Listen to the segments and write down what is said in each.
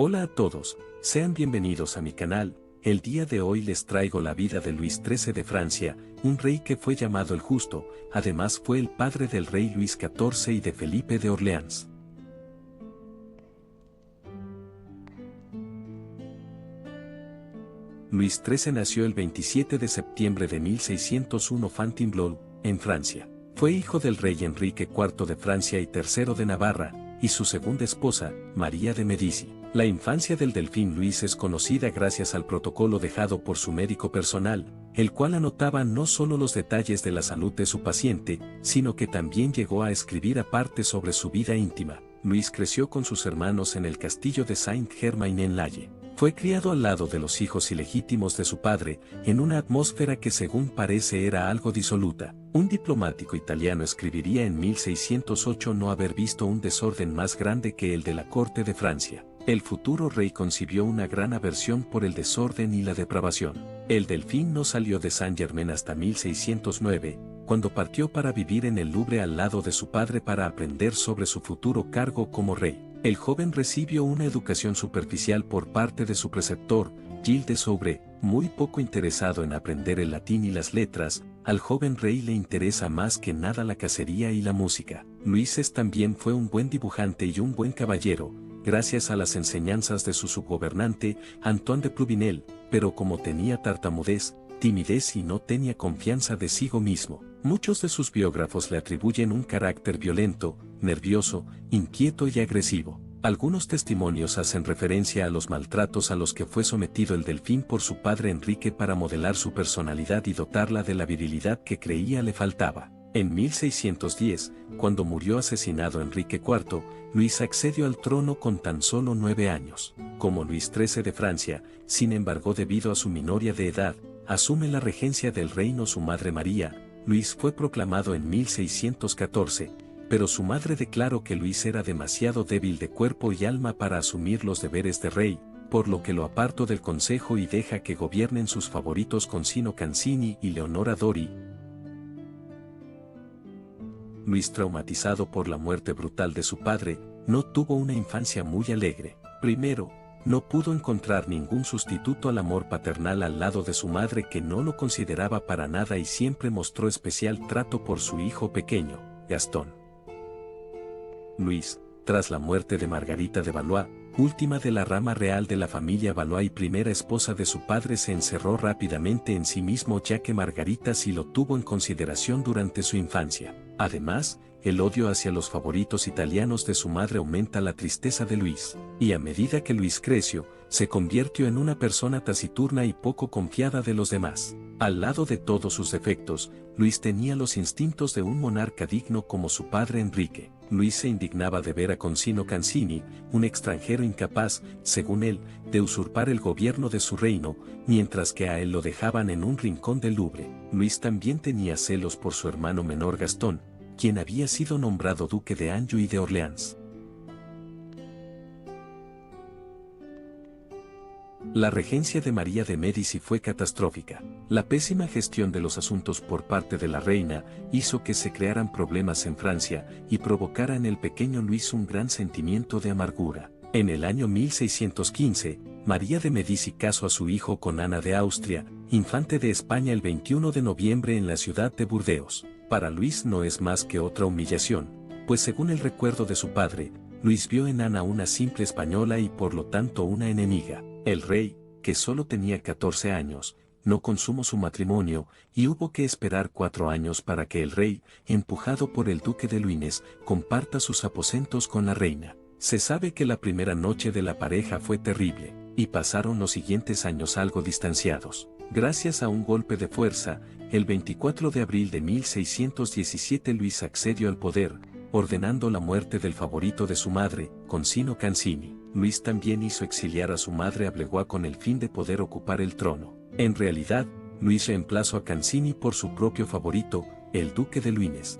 Hola a todos, sean bienvenidos a mi canal. El día de hoy les traigo la vida de Luis XIII de Francia, un rey que fue llamado el Justo, además fue el padre del rey Luis XIV y de Felipe de Orleans. Luis XIII nació el 27 de septiembre de 1601 en Fontainebleau, en Francia. Fue hijo del rey Enrique IV de Francia y III de Navarra, y su segunda esposa, María de Medici. La infancia del delfín Luis es conocida gracias al protocolo dejado por su médico personal, el cual anotaba no solo los detalles de la salud de su paciente, sino que también llegó a escribir aparte sobre su vida íntima. Luis creció con sus hermanos en el castillo de Saint-Germain-en-Laye. Fue criado al lado de los hijos ilegítimos de su padre, en una atmósfera que según parece era algo disoluta. Un diplomático italiano escribiría en 1608 no haber visto un desorden más grande que el de la corte de Francia. El futuro rey concibió una gran aversión por el desorden y la depravación. El delfín no salió de Saint-Germain hasta 1609, cuando partió para vivir en el Louvre al lado de su padre para aprender sobre su futuro cargo como rey. El joven recibió una educación superficial por parte de su preceptor, Gilles de Soubry, muy poco interesado en aprender el latín y las letras. Al joven rey le interesa más que nada la cacería y la música. Luis también fue un buen dibujante y un buen caballero, gracias a las enseñanzas de su subgobernante, Antoine de Plouvinel, pero como tenía tartamudez, timidez y no tenía confianza de sí mismo, muchos de sus biógrafos le atribuyen un carácter violento, nervioso, inquieto y agresivo. Algunos testimonios hacen referencia a los maltratos a los que fue sometido el delfín por su padre Enrique para modelar su personalidad y dotarla de la virilidad que creía le faltaba. En 1610, cuando murió asesinado Enrique IV, Luis accedió al trono con tan solo 9 años. Como Luis XIII de Francia, sin embargo debido a su minoría de edad, asume la regencia del reino su madre María. Luis fue proclamado en 1614, pero su madre declaró que Luis era demasiado débil de cuerpo y alma para asumir los deberes de rey, por lo que lo apartó del consejo y deja que gobiernen sus favoritos Concino Cancini y Leonora Dori. Luis, traumatizado por la muerte brutal de su padre, no tuvo una infancia muy alegre. Primero, no pudo encontrar ningún sustituto al amor paternal al lado de su madre, que no lo consideraba para nada y siempre mostró especial trato por su hijo pequeño, Gastón. Luis, tras la muerte de Margarita de Valois, última de la rama real de la familia Valois y primera esposa de su padre, se encerró rápidamente en sí mismo, ya que Margarita sí lo tuvo en consideración durante su infancia. Además, el odio hacia los favoritos italianos de su madre aumenta la tristeza de Luis, y a medida que Luis creció, se convirtió en una persona taciturna y poco confiada de los demás. Al lado de todos sus defectos, Luis tenía los instintos de un monarca digno como su padre Enrique. Luis se indignaba de ver a Concino Cancini, un extranjero incapaz, según él, de usurpar el gobierno de su reino, mientras que a él lo dejaban en un rincón del Louvre. Luis también tenía celos por su hermano menor Gastón, quien había sido nombrado duque de Anjou y de Orleans. La regencia de María de Medici fue catastrófica. La pésima gestión de los asuntos por parte de la reina hizo que se crearan problemas en Francia y provocara en el pequeño Luis un gran sentimiento de amargura. En el año 1615, María de Medici casó a su hijo con Ana de Austria, infante de España, el 21 de noviembre en la ciudad de Burdeos. Para Luis no es más que otra humillación, pues según el recuerdo de su padre, Luis vio en Ana una simple española y por lo tanto una enemiga. El rey, que solo tenía 14 años, no consumó su matrimonio y hubo que esperar 4 años para que el rey, empujado por el duque de Luynes, comparta sus aposentos con la reina. Se sabe que la primera noche de la pareja fue terrible, y pasaron los siguientes años algo distanciados. Gracias a un golpe de fuerza, el 24 de abril de 1617 Luis accedió al poder, ordenando la muerte del favorito de su madre, Concino Cancini. Luis también hizo exiliar a su madre a Blois con el fin de poder ocupar el trono. En realidad, Luis reemplazó a Cancini por su propio favorito, el duque de Luynes.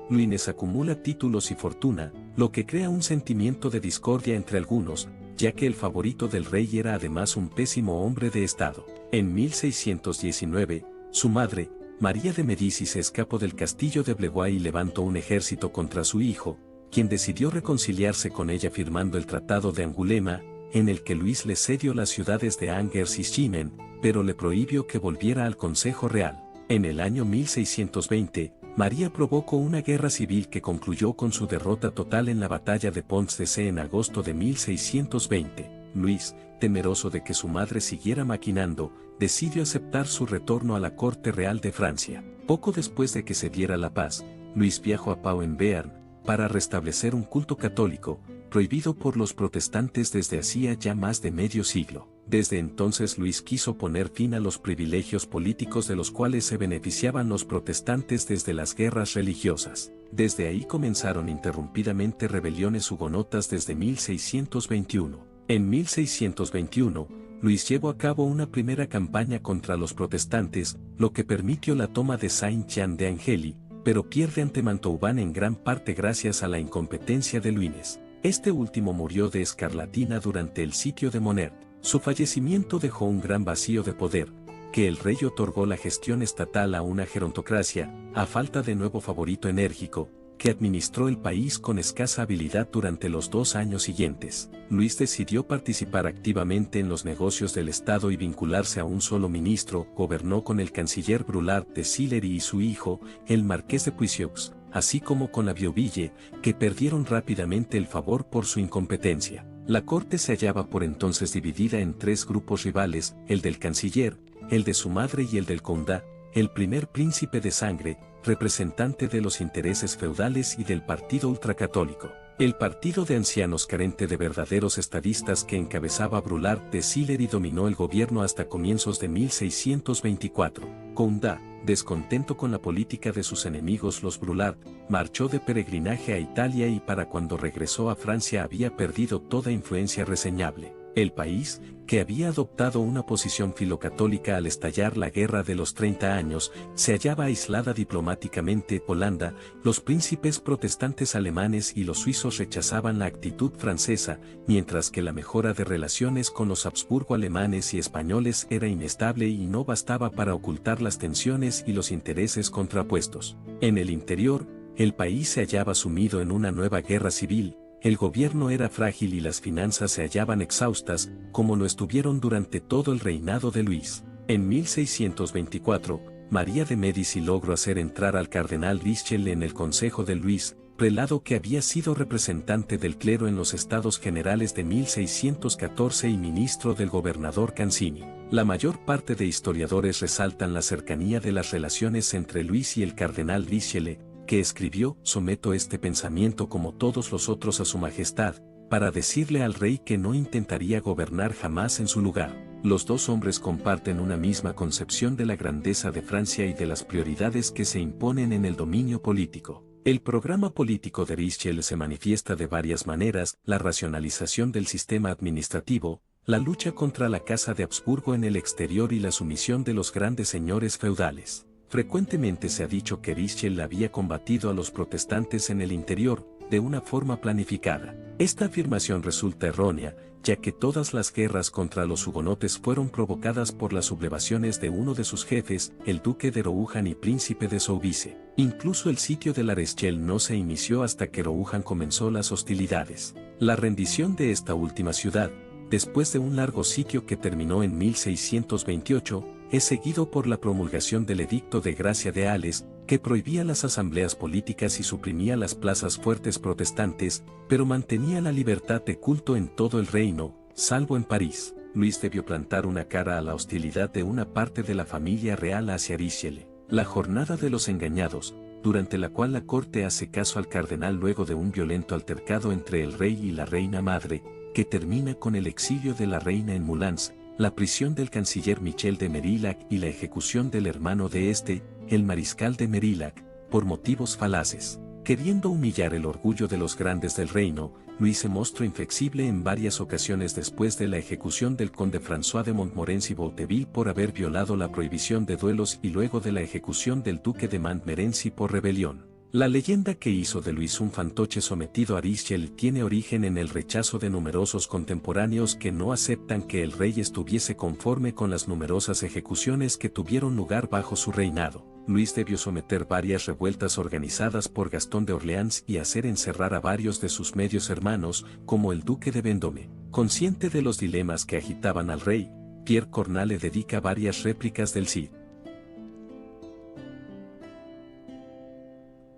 Luynes acumula títulos y fortuna, lo que crea un sentimiento de discordia entre algunos, ya que el favorito del rey era además un pésimo hombre de estado. En 1619, su madre, María de Medici, se escapó del castillo de Blois y levantó un ejército contra su hijo, quien decidió reconciliarse con ella firmando el Tratado de Angulema, en el que Luis le cedió las ciudades de Angers y Chimay, pero le prohibió que volviera al Consejo Real. En el año 1620, María provocó una guerra civil que concluyó con su derrota total en la batalla de Pont-de-Cé en agosto de 1620. Luis, temeroso de que su madre siguiera maquinando, decidió aceptar su retorno a la corte real de Francia. Poco después de que se diera la paz, Luis viajó a Pau en Béarn para restablecer un culto católico, prohibido por los protestantes desde hacía ya más de medio siglo. Desde entonces Luis quiso poner fin a los privilegios políticos de los cuales se beneficiaban los protestantes desde las guerras religiosas. Desde ahí comenzaron interrumpidamente rebeliones hugonotas desde 1621. En 1621, Luis llevó a cabo una primera campaña contra los protestantes, lo que permitió la toma de Saint-Jean-de-Angély, pero pierde ante Montauban en gran parte gracias a la incompetencia de Luynes. Este último murió de escarlatina durante el sitio de Monert. Su fallecimiento dejó un gran vacío de poder, que el rey otorgó la gestión estatal a una gerontocracia, a falta de nuevo favorito enérgico, que administró el país con escasa habilidad durante los 2 años siguientes. Luis decidió participar activamente en los negocios del Estado y vincularse a un solo ministro. Gobernó con el canciller Brulart de Sillery y su hijo, el marqués de Puisieux, así como con la Vieuville, que perdieron rápidamente el favor por su incompetencia. La corte se hallaba por entonces dividida en 3 grupos rivales, el del canciller, el de su madre y el del conde, el primer príncipe de sangre, representante de los intereses feudales y del partido ultracatólico. El partido de ancianos carente de verdaderos estadistas que encabezaba Brulart de Sillery dominó el gobierno hasta comienzos de 1624. Conde, descontento con la política de sus enemigos los Brulart, marchó de peregrinaje a Italia y para cuando regresó a Francia había perdido toda influencia reseñable. El país, que había adoptado una posición filocatólica al estallar la Guerra de los 30 años, se hallaba aislada diplomáticamente. Holanda, los príncipes protestantes alemanes y los suizos rechazaban la actitud francesa, mientras que la mejora de relaciones con los Habsburgo alemanes y españoles era inestable y no bastaba para ocultar las tensiones y los intereses contrapuestos. En el interior, el país se hallaba sumido en una nueva guerra civil. El gobierno era frágil y las finanzas se hallaban exhaustas, como lo estuvieron durante todo el reinado de Luis. En 1624, María de Médici logró hacer entrar al cardenal Richelieu en el consejo de Luis, prelado que había sido representante del clero en los Estados Generales de 1614 y ministro del gobernador Cancini. La mayor parte de historiadores resaltan la cercanía de las relaciones entre Luis y el cardenal Richelieu, que escribió: someto este pensamiento como todos los otros a su majestad, para decirle al rey que no intentaría gobernar jamás en su lugar. Los dos hombres comparten una misma concepción de la grandeza de Francia y de las prioridades que se imponen en el dominio político. El programa político de Richelieu se manifiesta de varias maneras: la racionalización del sistema administrativo, la lucha contra la Casa de Habsburgo en el exterior y la sumisión de los grandes señores feudales. Frecuentemente se ha dicho que Richelieu había combatido a los protestantes en el interior, de una forma planificada. Esta afirmación resulta errónea, ya que todas las guerras contra los hugonotes fueron provocadas por las sublevaciones de uno de sus jefes, el duque de Rohan y príncipe de Soubise. Incluso el sitio de La Rochelle no se inició hasta que Rohan comenzó las hostilidades. La rendición de esta última ciudad, después de un largo sitio que terminó en 1628, es seguido por la promulgación del Edicto de Gracia de Ales, que prohibía las asambleas políticas y suprimía las plazas fuertes protestantes, pero mantenía la libertad de culto en todo el reino, salvo en París. Luis debió plantar una cara a la hostilidad de una parte de la familia real hacia Richelieu. La jornada de los engañados, durante la cual la corte hace caso al cardenal luego de un violento altercado entre el rey y la reina madre, que termina con el exilio de la reina en Moulins, la prisión del canciller Michel de Merillac y la ejecución del hermano de este, el mariscal de Merillac, por motivos falaces. Queriendo humillar el orgullo de los grandes del reino, Luis se mostró inflexible en varias ocasiones después de la ejecución del conde François de Montmorency-Bouteville por haber violado la prohibición de duelos y luego de la ejecución del duque de Montmorency por rebelión. La leyenda que hizo de Luis un fantoche sometido a Richelieu tiene origen en el rechazo de numerosos contemporáneos que no aceptan que el rey estuviese conforme con las numerosas ejecuciones que tuvieron lugar bajo su reinado. Luis debió someter varias revueltas organizadas por Gastón de Orleans y hacer encerrar a varios de sus medios hermanos, como el duque de Vendôme. Consciente de los dilemas que agitaban al rey, Pierre Cornale dedica varias réplicas del Cid.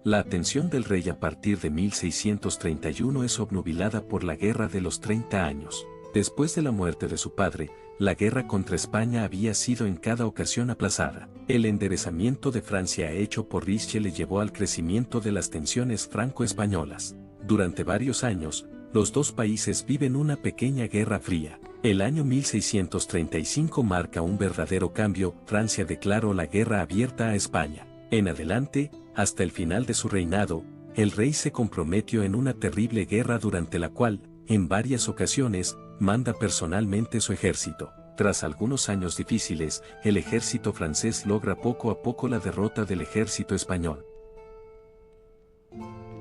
La atención del rey a partir de 1631 es obnubilada por la Guerra de los 30 años. Después de la muerte de su padre, la guerra contra España había sido en cada ocasión aplazada. El enderezamiento de Francia hecho por Richelieu llevó al crecimiento de las tensiones franco-españolas. Durante varios años, los dos países viven una pequeña guerra fría. El año 1635 marca un verdadero cambio. Francia declaró la guerra abierta a España. En adelante, hasta el final de su reinado, el rey se comprometió en una terrible guerra durante la cual, en varias ocasiones, manda personalmente su ejército. Tras algunos años difíciles, el ejército francés logra poco a poco la derrota del ejército español.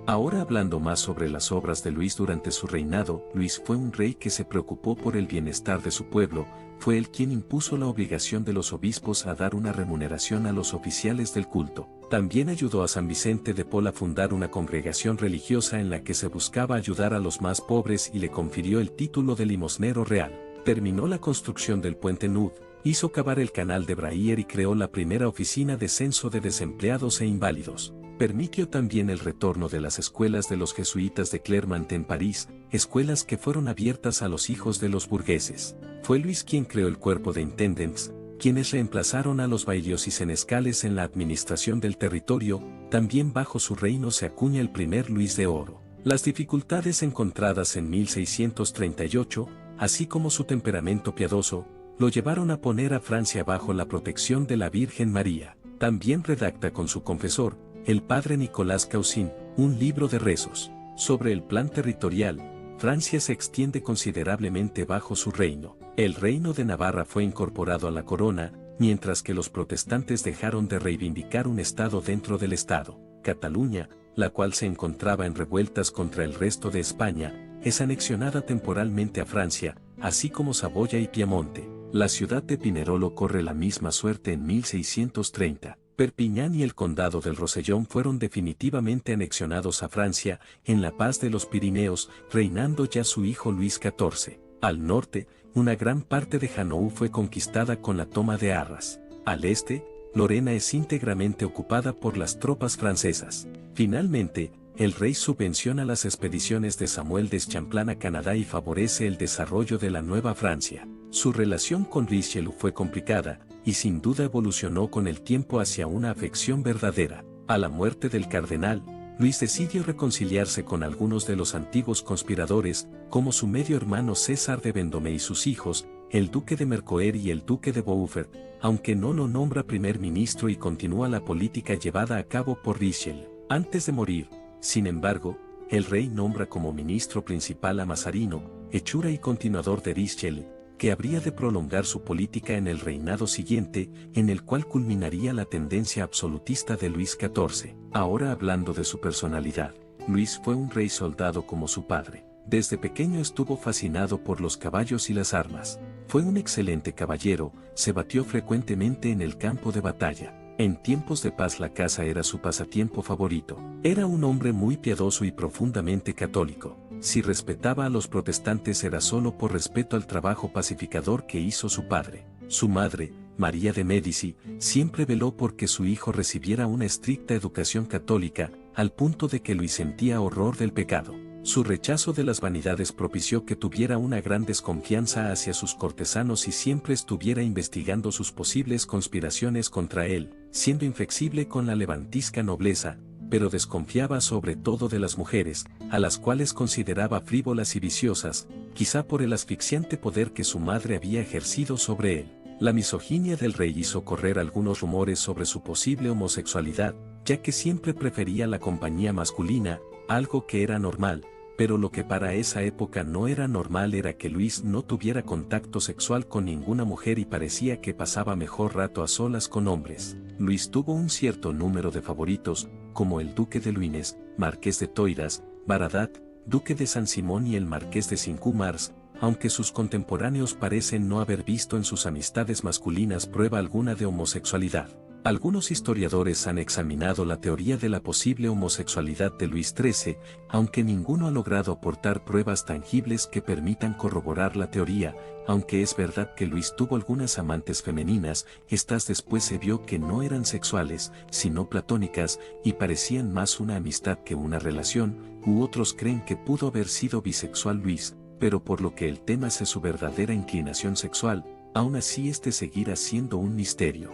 Ahora hablando más sobre las obras de Luis durante su reinado, Luis fue un rey que se preocupó por el bienestar de su pueblo. Fue él quien impuso la obligación de los obispos a dar una remuneración a los oficiales del culto. También ayudó a San Vicente de Paul a fundar una congregación religiosa en la que se buscaba ayudar a los más pobres y le confirió el título de limosnero real. Terminó la construcción del puente Nud, hizo cavar el canal de Brayer y creó la primera oficina de censo de desempleados e inválidos. Permitió también el retorno de las escuelas de los jesuitas de Clermont en París, escuelas que fueron abiertas a los hijos de los burgueses. Fue Luis quien creó el cuerpo de intendents, quienes reemplazaron a los baillios y senescales en la administración del territorio. También bajo su reino se acuña el primer Luis de Oro. Las dificultades encontradas en 1638, así como su temperamento piadoso, lo llevaron a poner a Francia bajo la protección de la Virgen María. También redacta con su confesor, el padre Nicolás Caussin, un libro de rezos. Sobre el plan territorial, Francia se extiende considerablemente bajo su reino. El reino de Navarra fue incorporado a la corona, mientras que los protestantes dejaron de reivindicar un estado dentro del estado. Cataluña, la cual se encontraba en revueltas contra el resto de España, es anexionada temporalmente a Francia, así como Saboya y Piamonte. La ciudad de Pinerolo corre la misma suerte en 1630. Perpiñán y el condado del Rosellón fueron definitivamente anexionados a Francia, en la paz de los Pirineos, reinando ya su hijo Luis XIV. Al norte, una gran parte de Hainaut fue conquistada con la toma de Arras. Al este, Lorena es íntegramente ocupada por las tropas francesas. Finalmente, el rey subvenciona las expediciones de Samuel de Champlain a Canadá y favorece el desarrollo de la Nueva Francia. Su relación con Richelieu fue complicada, y sin duda evolucionó con el tiempo hacia una afección verdadera. A la muerte del cardenal, Luis decidió reconciliarse con algunos de los antiguos conspiradores, como su medio hermano César de Vendôme y sus hijos, el duque de Mercoeur y el duque de Beaufort, aunque no lo nombra primer ministro y continúa la política llevada a cabo por Richelieu. Antes de morir, sin embargo, el rey nombra como ministro principal a Mazarino, hechura y continuador de Richelieu, que habría de prolongar su política en el reinado siguiente, en el cual culminaría la tendencia absolutista de Luis XIV. Ahora hablando de su personalidad, Luis fue un rey soldado como su padre. Desde pequeño estuvo fascinado por los caballos y las armas. Fue un excelente caballero, se batió frecuentemente en el campo de batalla. En tiempos de paz la caza era su pasatiempo favorito. Era un hombre muy piadoso y profundamente católico. Si respetaba a los protestantes era solo por respeto al trabajo pacificador que hizo su padre. Su madre, María de Médici, siempre veló porque su hijo recibiera una estricta educación católica, al punto de que Luis sentía horror del pecado. Su rechazo de las vanidades propició que tuviera una gran desconfianza hacia sus cortesanos y siempre estuviera investigando sus posibles conspiraciones contra él, siendo inflexible con la levantisca nobleza, pero desconfiaba sobre todo de las mujeres, a las cuales consideraba frívolas y viciosas, quizá por el asfixiante poder que su madre había ejercido sobre él. La misoginia del rey hizo correr algunos rumores sobre su posible homosexualidad, ya que siempre prefería la compañía masculina, algo que era normal, pero lo que para esa época no era normal era que Luis no tuviera contacto sexual con ninguna mujer y parecía que pasaba mejor rato a solas con hombres. Luis tuvo un cierto número de favoritos, como el duque de Luynes, marqués de Toiras, Baradat, duque de San Simón y el marqués de Cinq-Mars, aunque sus contemporáneos parecen no haber visto en sus amistades masculinas prueba alguna de homosexualidad. Algunos historiadores han examinado la teoría de la posible homosexualidad de Luis XIII, aunque ninguno ha logrado aportar pruebas tangibles que permitan corroborar la teoría. Aunque es verdad que Luis tuvo algunas amantes femeninas, estas después se vio que no eran sexuales, sino platónicas, y parecían más una amistad que una relación, u otros creen que pudo haber sido bisexual Luis, pero por lo que el tema es su verdadera inclinación sexual, aún así este seguirá siendo un misterio.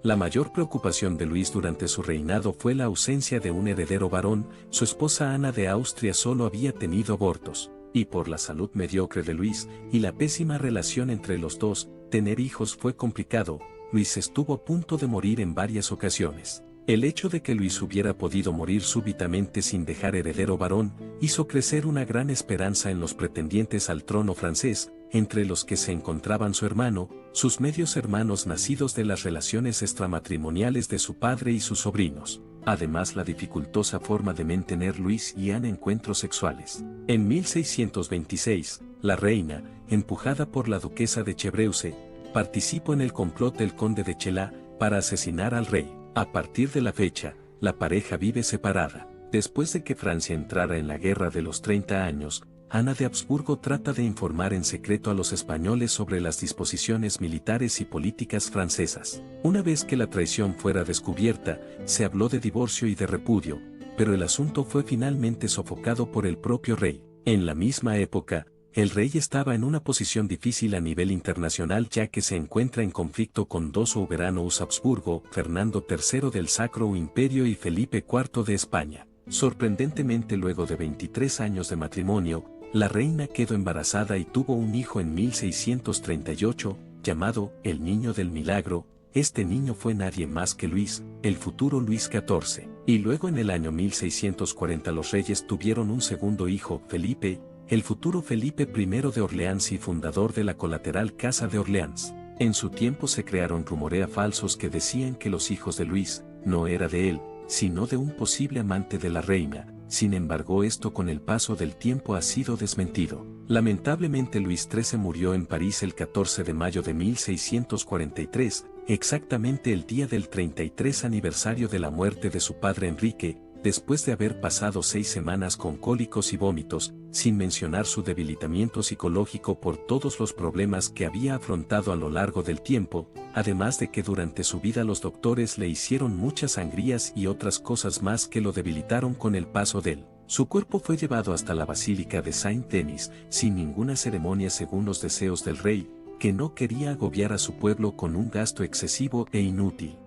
La mayor preocupación de Luis durante su reinado fue la ausencia de un heredero varón. Su esposa Ana de Austria solo había tenido abortos, y por la salud mediocre de Luis y la pésima relación entre los dos, tener hijos fue complicado. Luis estuvo a punto de morir en varias ocasiones. El hecho de que Luis hubiera podido morir súbitamente sin dejar heredero varón, hizo crecer una gran esperanza en los pretendientes al trono francés, entre los que se encontraban su hermano, sus medios hermanos nacidos de las relaciones extramatrimoniales de su padre y sus sobrinos. Además, la dificultosa forma de mantener Luis y Ana encuentros sexuales. En 1626, la reina, empujada por la duquesa de Chevreuse, participó en el complot del conde de Chelat para asesinar al rey. A partir de la fecha, la pareja vive separada. Después de que Francia entrara en la Guerra de los 30 años, Ana de Habsburgo trata de informar en secreto a los españoles sobre las disposiciones militares y políticas francesas. Una vez que la traición fuera descubierta, se habló de divorcio y de repudio, pero el asunto fue finalmente sofocado por el propio rey. En la misma época, el rey estaba en una posición difícil a nivel internacional ya que se encuentra en conflicto con dos soberanos Habsburgo, Fernando III del Sacro Imperio y Felipe IV de España. Sorprendentemente, luego de 23 años de matrimonio, la reina quedó embarazada y tuvo un hijo en 1638, llamado el Niño del Milagro. Este niño fue nadie más que Luis, el futuro Luis XIV. Y luego en el año 1640 los reyes tuvieron un segundo hijo, Felipe, el futuro Felipe I de Orleans y fundador de la colateral Casa de Orleans. En su tiempo se crearon rumorea falsos que decían que los hijos de Luis no era de él, sino de un posible amante de la reina. Sin embargo, esto con el paso del tiempo ha sido desmentido. Lamentablemente, Luis XIII murió en París el 14 de mayo de 1643, exactamente el día del 33 aniversario de la muerte de su padre Enrique, después de haber pasado 6 semanas con cólicos y vómitos, sin mencionar su debilitamiento psicológico por todos los problemas que había afrontado a lo largo del tiempo, además de que durante su vida los doctores le hicieron muchas sangrías y otras cosas más que lo debilitaron con el paso del. Su cuerpo fue llevado hasta la Basílica de Saint-Denis, sin ninguna ceremonia según los deseos del rey, que no quería agobiar a su pueblo con un gasto excesivo e inútil.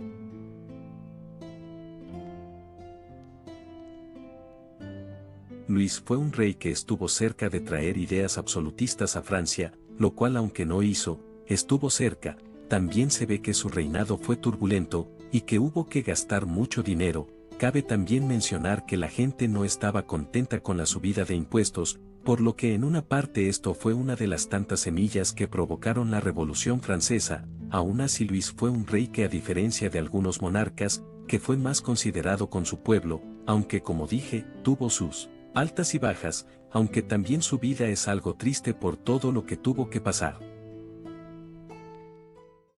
Luis fue un rey que estuvo cerca de traer ideas absolutistas a Francia, lo cual aunque no hizo, estuvo cerca. También se ve que su reinado fue turbulento, y que hubo que gastar mucho dinero. Cabe también mencionar que la gente no estaba contenta con la subida de impuestos, por lo que en una parte esto fue una de las tantas semillas que provocaron la Revolución Francesa. Aún así, Luis fue un rey que, a diferencia de algunos monarcas, que fue más considerado con su pueblo, aunque como dije, tuvo sus altas y bajas, aunque también su vida es algo triste por todo lo que tuvo que pasar.